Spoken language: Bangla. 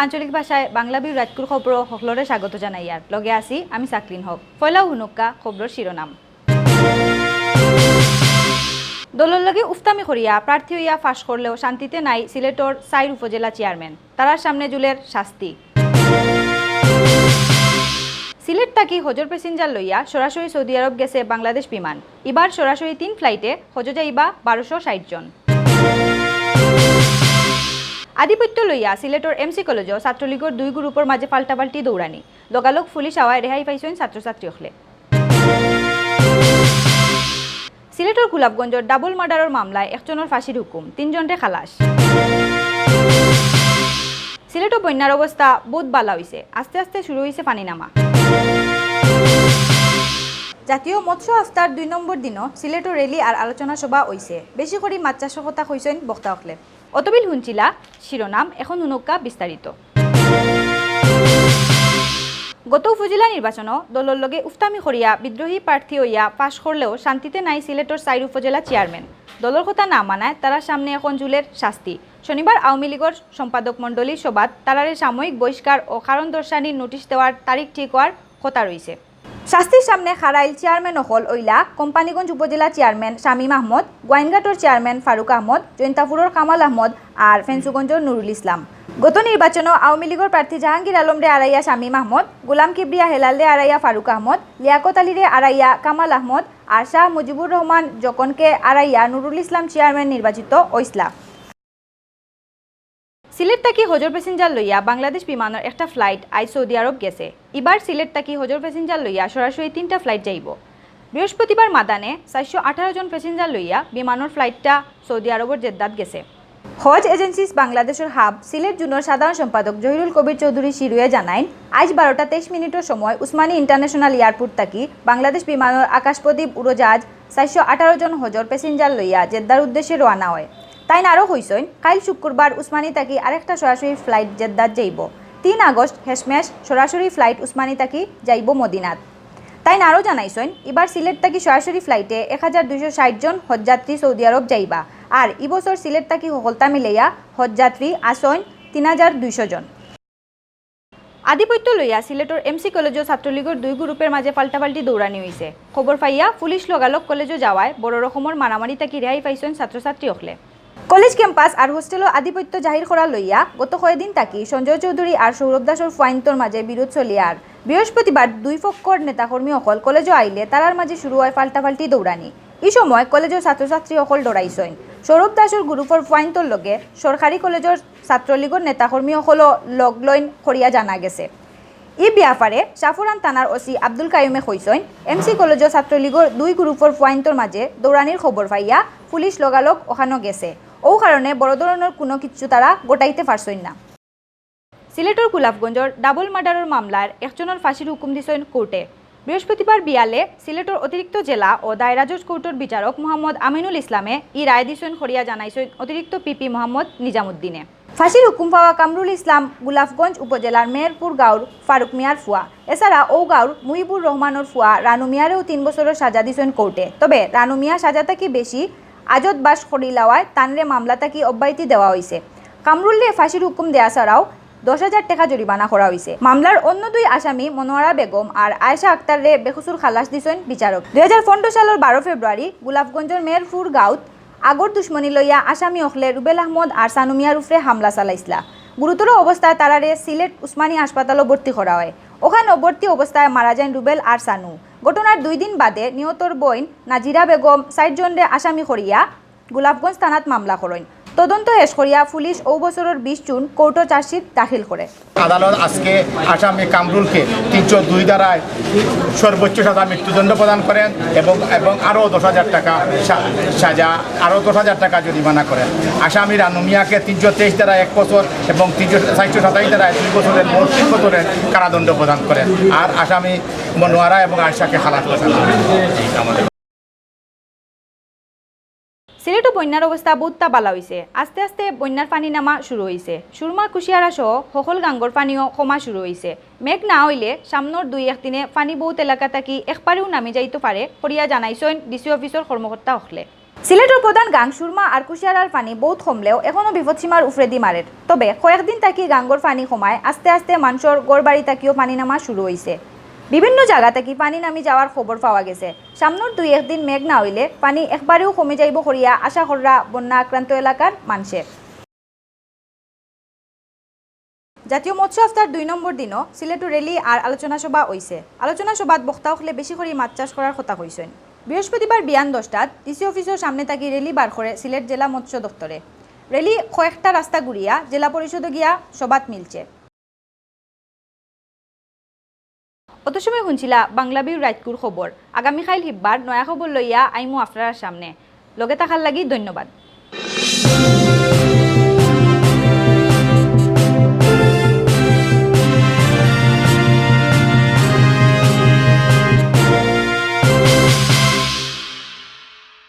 আঞ্চলিক ভাষায় বাংলাভিউ রাজকুর খবর সকলরে স্বাগত জানাই আর লগে আছি আমি সাকলিন হক ফয়লাও হুনুক্কা খবরের শিরোনাম দলের লগে উফতামি করিয়া প্রার্থী হইয়া ফাঁস করলেও শান্তিতে নাই সিলেটর 4 উপজেলা চেয়ারম্যান তারার সামনে জুলের শাস্তি সিলেট থাকি হজর প্যাসেঞ্জার লইয়া সরাসরি সৌদি আরব গেছে বাংলাদেশ বিমান এবার সরাসরি 3 ফ্লাইটে হজ যাইবা 1260 জন আধিপত্য লইয়া সিলেটর এমসি কলেজও ছাত্রলীগের 2 গ্রুপের মাঝে পাল্টাপাল্টি দৌড়ানি লগালগ পুলিশ আওয়ায় রেহাই পাইছেন ছাত্রছাত্রী হলে সিলেটর গোলাপগঞ্জের ডাবল মার্ডারের মামলায় একজনের ফাঁসির হুকুম 3 জনরে খালাস সিলেটর বন্যার অবস্থা বহুত বালা হইছে আস্তে আস্তে শুরু হইছে পানি নামা জাতীয় মৎস্য হপ্তার 2 নম্বর দিনও সিলেটর রেলি আর আলোচনা সভা হইছে বেশি করে মাছ চাষের কথা কইছেন বক্তা হলে অতবিল হুঞ্চিলা শিরোনাম এখন হুনুক্কা বিস্তারিত গত উপজেলা নির্বাচনও দলের লগে উফতামি করিয়া বিদ্রোহী প্রার্থী হইয়া পাশ করলেও শান্তিতে নাই সিলেটর 4 উপজেলা চেয়ারম্যান দলের কথা না মানায় তারার সামনে এখন জুলের শাস্তি শনিবার আওয়ামী লীগের সম্পাদক মণ্ডলীর সভাত তারারে সাময়িক বহিষ্কার ও কারণ দর্শানির নোটিশ দেওয়ার তারিখ ঠিক হওয়ার কথা রয়েছে শাস্তির সামনে খারাইল চেয়ারম্যান হল ওইলা কোম্পানিগঞ্জ উপজেলা চেয়ারম্যান শামীম আহমদ গোয়াইনঘাটর চেয়ারম্যান ফারুক আহমদ জৈন্তাপুরের কামাল আহমদ আর ফেন্সুগঞ্জের নুরুল ইসলাম গত নির্বাচনও আওয়ামী লীগের প্রার্থী জাহাঙ্গীর আলমরে আড়াইয়া শামীম আহমদ গোলাম কিবরিয়া হেলালরে আড়াইয়া ফারুক আহমদ লিয়াকত আলীরে আড়াইয়া কামাল আহমদ আর শাহ মুজিবুর রহমান জকনকে আড়াইয়া নুরুল ইসলাম চেয়ারম্যান নির্বাচিত ওইসলা সিলেট থাকি হজর প্যাসেঞ্জার লইয়া বাংলাদেশ বিমানের একটা ফ্লাইট আই সৌদি আরব গেছে এবার সিলেট থাকি হজর প্যাসেঞ্জার লইয়া সরাসরি 3টা ফ্লাইট যাইব বৃহস্পতিবার মাদানে 418 জন প্যাসেঞ্জার লইয়া বিমানের ফ্লাইটটা সৌদি আরবের জেদ্দাত গেছে হজ এজেন্সিস বাংলাদেশের হাব সিলেট জোনের সাধারণ সম্পাদক জহিরুল কবির চৌধুরী শিরুয়ে জানাইন আজ 12টা 23 মিনিটের সময় উসমানী ইন্টারন্যাশনাল এয়ারপোর্ট থাকি বাংলাদেশ বিমানের আকাশপথী উড়োজাহাজ 418 জন হজর প্যাসেঞ্জার লইয়া জেদ্দার উদ্দেশ্যে রওনা হয় তাই আরও হইসইন কাল শুক্রবার উসমানী থাকি আরেকটা সরাসরি ফ্লাইট জেদ্দাত যাইব 3 আগস্ট হেসমেশ সরাসরি ফ্লাইট উসমানী থাকি যাইব মদিনাত তাই আরও জানাইছেন এবার সিলেট থাকি সরাসরি ফ্লাইটে 1260 জন হজযাত্রী সৌদি আরব যাইবা আর এবছর সিলেট থাকি সকলতা মিলাইয়া হজযাত্রী আসন 3200 জন আধিপত্য লইয়া সিলেটর এমসি কলেজও ছাত্রলীগের 2 গ্রুপের মাঝে পাল্টাপাল্টি দৌড়ানি হইছে খবর পাইয়া পুলিশ লগালগ কলেজও যাওয়ায় বড় রকমের মারামারি থাকি রেহাই পাইছেন ছাত্রছাত্রী হলে কলেজ ক্যাম্পাস আর হোস্টেলও আধিপত্য জাহির করা লইয়া গত কয়েকদিন থাকি সঞ্জয় চৌধুরী আর সৌরভ দাসর ফাইন্তর মাঝে বিরোধ চলিয়ার বৃহস্পতিবার 2 পক্ষর নেতাকর্মী অকল কলেজও আইলে তারার মাঝে শুরু হয় পাল্টাপাল্টি দৌড়ানি এই সময় কলেজের ছাত্রছাত্রী অকল দৌড়াইছেন সৌরভ দাসর গ্রুপের ফাইন্তর লগে সরকারি কলেজের ছাত্রলীগের নেতাকর্মী অকলও লগলইন করিয়া জানা গেছে এই ব্যাপারে সাফরান থানার ওসি আব্দুল কাইমে কইছেন এমসি কলেজের ছাত্রলীগের 2 গ্রুপের ফাইন্তর মাঝে দৌড়ানির খবর পাইয়া পুলিশ লগালগ ওখানো গেছে ও কারণে বড় ধরনের কোনো কিছু তারা গোটাইতে পারছেন না সিলেটর গোলাপগঞ্জের ডাবল মার্ডারের মামলার একজনের ফাঁসির হুকুম দিছেন কোর্টে বৃহস্পতিবার বিয়ালে সিলেটর অতিরিক্ত জেলা ও দায়রা জজ কোর্টের বিচারক মোহাম্মদ আমিনুল ইসলামে এই রায় দিছেন খরিয়া জানাইছেন অতিরিক্ত পিপি মোহাম্মদ নিজামুদ্দিনে ফাঁসির হুকুম পাওয়া কামরুল ইসলাম গোলাপগঞ্জ উপজেলার মেহেরপুর গাঁওর ফারুক মিয়ার ফুয়া এছাড়া ও গাঁওর মুহিবুর রহমানের ফুয়া রানু মিয়ারেও 3 বছরের সাজা দিছেন কোর্টে তবে রানু মিয়া সাজা থাকি বেশি আজত বাস করিলাওয়ায় তানরে মামলা থাকি অব্যাহতি দেওয়া হয়েছে কামরুলরে ফাঁসির হুকুম দেওয়া ছাড়াও 10,000 টাকা জরিমানা করা হয়েছে মামলার অন্য 2 আসামি মনোয়ারা বেগম আর আয়েশা আক্তাররে বেকসুর খালাস দিছেন বিচারক 2015 সালের 12 ফেব্রুয়ারি গোলাপগঞ্জের মেহেরপুর গাঁওত আগর দুশ্মনী লইয়া আসামি অখলে রুবেল আহমদ আর সানুমিয়ার উপরে হামলা চালাইছিলা গুরুতর অবস্থায় তারারে সিলেট উসমানী হাসপাতালও ভর্তি করা হয় ওখানে ভর্তি অবস্থায় মারা যান রুবেল আর সানু ঘটনার 2 দিন বাদে নিহতর বোন নাজিরা বেগম 60 জনরে আসামি করিয়া গোলাপগঞ্জ থানাত মামলা করেন তদন্ত শেষ করিয়া পুলিশ ও বছরের 20 জুন কোর্টে চার্জশিট দাখিল করে আদালত আজকে আসামি কামরুলকে 302 ধারায় সর্বোচ্চ সাজা মৃত্যুদণ্ড প্রদান করেন এবং আরও 10,000 টাকা সাজা আরও 10,000 টাকা জরিমানা করেন আসামি রানু মিয়াকে 323 ধারায় 1 বছর এবং 427 ধারায় 2 বছরের মোট 3 বছরের কারাদণ্ড প্রদান করেন আর আসামি মনোয়ারা এবং আয়েশাকে খালাস করেন সিলেটও বন্যার অবস্থা বহুতটা বালা হয়েছে আস্তে আস্তে বন্যার পানি নামা শুরু হয়েছে সুরমা কুশিয়ারা সহ সকল গাঙ্গর পানিও কমা শুরু হয়েছে মেঘ না হইলে সামনের 2-1 দিনে পানি বহুত এলাকা থাকি একবারেও নামি যাইতে পারে করিয়া জানাইছেন ডিসি অফিসের কর্মকর্তা হলে সিলেটের প্রধান গাং সুরমা আর কুশিয়ারার পানি বহুত কমলেও এখনও বিপদসীমার উফরে দি মারের। তবে কয়েকদিন থাকি গাঙ্গর পানি কমায় আস্তে আস্তে মানুষের গড়বাড়ি তাকিও পানি নামা শুরু হয়েছে। বিভিন্ন জায়গা থেকে পানি নামি যাওয়ার খবর পাওয়া গেছে। সামনের 2-1 দিন মেঘ না হইলে পানি একবারেও কমে যাইব করিয়া আশা কররা বন্যা আক্রান্ত এলাকার মানুষের। জাতীয় মৎস্য হপ্তার 2 নম্বর দিনও সিলেটু রেলি আর আলোচনা সভা হইছে। আলোচনা সভাত বক্তা হলে বেশি করে মাছ চাষ করার কথা কইছেন। বৃহস্পতিবার বিয়ান 10টাত ডিসি অফিসের সামনে থাকি রেলি বার করে সিলেট জেলা মৎস্য দপ্তরে। রেলি কয়েকটা রাস্তা ঘুরিয়া জেলা পরিষদে গিয়া সভাত মিলছে। অত সময় শুনছিলা বাংলাভিউ রাইটকুর খবর। আগামীকাল হিব্বার নয়া খবর লইয়া আইমু আপনার সামনে। লগে থাকার লাগি ধন্যবাদ।